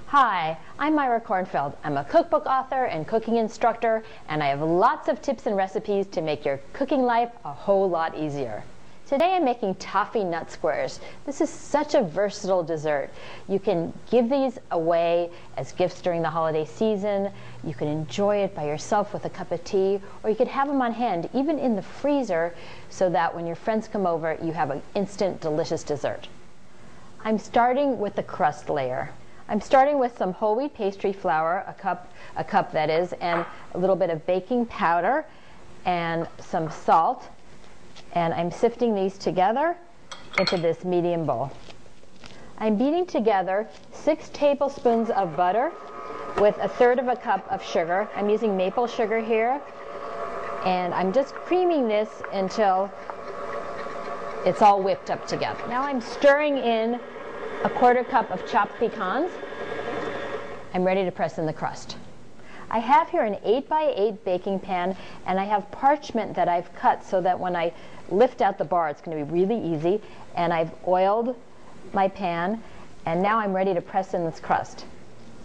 Hi, I'm Myra Kornfeld. I'm a cookbook author and cooking instructor, and I have lots of tips and recipes to make your cooking life a whole lot easier. Today I'm making Toffee Nut Squares. This is such a versatile dessert. You can give these away as gifts during the holiday season. You can enjoy it by yourself with a cup of tea, or you could have them on hand, even in the freezer, so that when your friends come over, you have an instant delicious dessert. I'm starting with the crust layer. I'm starting with some whole wheat pastry flour, a cup that is, and a little bit of baking powder and some salt. And I'm sifting these together into this medium bowl. I'm beating together 6 tablespoons of butter with 1/3 cup of sugar. I'm using maple sugar here. And I'm just creaming this until it's all whipped up together. Now I'm stirring in 1/4 cup of chopped pecans. I'm ready to press in the crust. I have here an 8x8 baking pan, and I have parchment that I've cut so that when I lift out the bar, it's going to be really easy. And I've oiled my pan, and now I'm ready to press in this crust.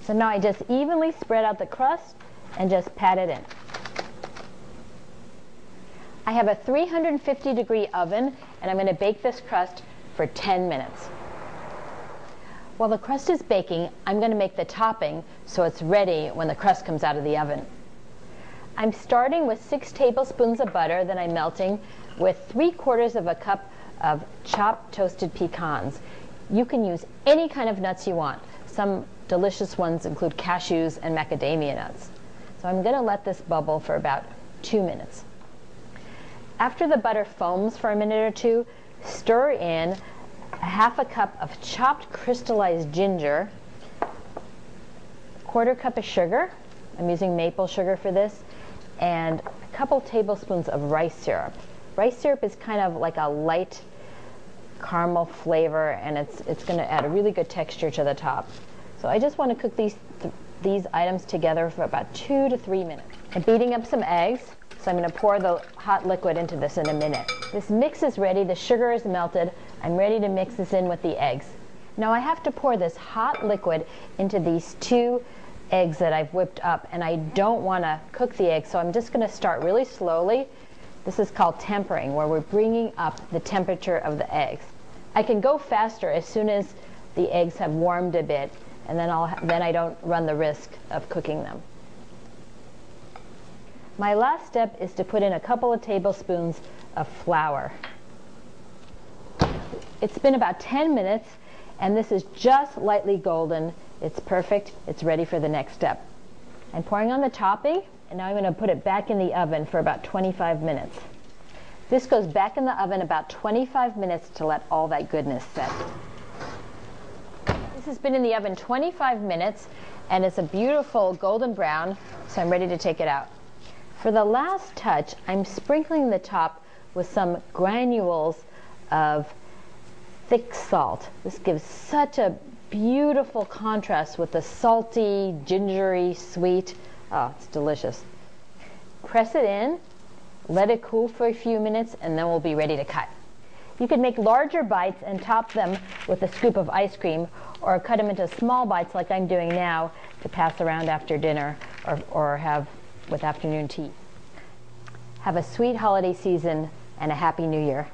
So now I just evenly spread out the crust and just pat it in. I have a 350-degree oven, and I'm going to bake this crust for 10 minutes. While the crust is baking, I'm going to make the topping so it's ready when the crust comes out of the oven. I'm starting with 6 tablespoons of butter that I'm melting with 3/4 cup of chopped toasted pecans. You can use any kind of nuts you want. Some delicious ones include cashews and macadamia nuts. So I'm going to let this bubble for about 2 minutes. After the butter foams for a minute or two, stir in 1/2 cup of chopped crystallized ginger, 1/4 cup of sugar. I'm using maple sugar for this, and a couple tablespoons of rice syrup. Rice syrup is kind of like a light caramel flavor, and it's going to add a really good texture to the top. So I just want to cook these items together for about 2 to 3 minutes. I'm beating up some eggs, so I'm going to pour the hot liquid into this in a minute. This mix is ready. The sugar is melted. I'm ready to mix this in with the eggs. Now I have to pour this hot liquid into these 2 eggs that I've whipped up, and I don't want to cook the eggs, so I'm just going to start really slowly. This is called tempering, where we're bringing up the temperature of the eggs. I can go faster as soon as the eggs have warmed a bit, and then I don't run the risk of cooking them. My last step is to put in a couple of tablespoons of flour. It's been about 10 minutes, and this is just lightly golden. It's perfect. It's ready for the next step. I'm pouring on the topping, and now I'm going to put it back in the oven for about 25 minutes. This goes back in the oven about 25 minutes to let all that goodness set. This has been in the oven 25 minutes, and it's a beautiful golden brown, so I'm ready to take it out. For the last touch, I'm sprinkling the top with some granules of thick salt. This gives such a beautiful contrast with the salty, gingery, sweet. Oh, it's delicious. Press it in, let it cool for a few minutes, and then we'll be ready to cut. You can make larger bites and top them with a scoop of ice cream, or cut them into small bites like I'm doing now to pass around after dinner or have with afternoon tea. Have a sweet holiday season and a happy new year.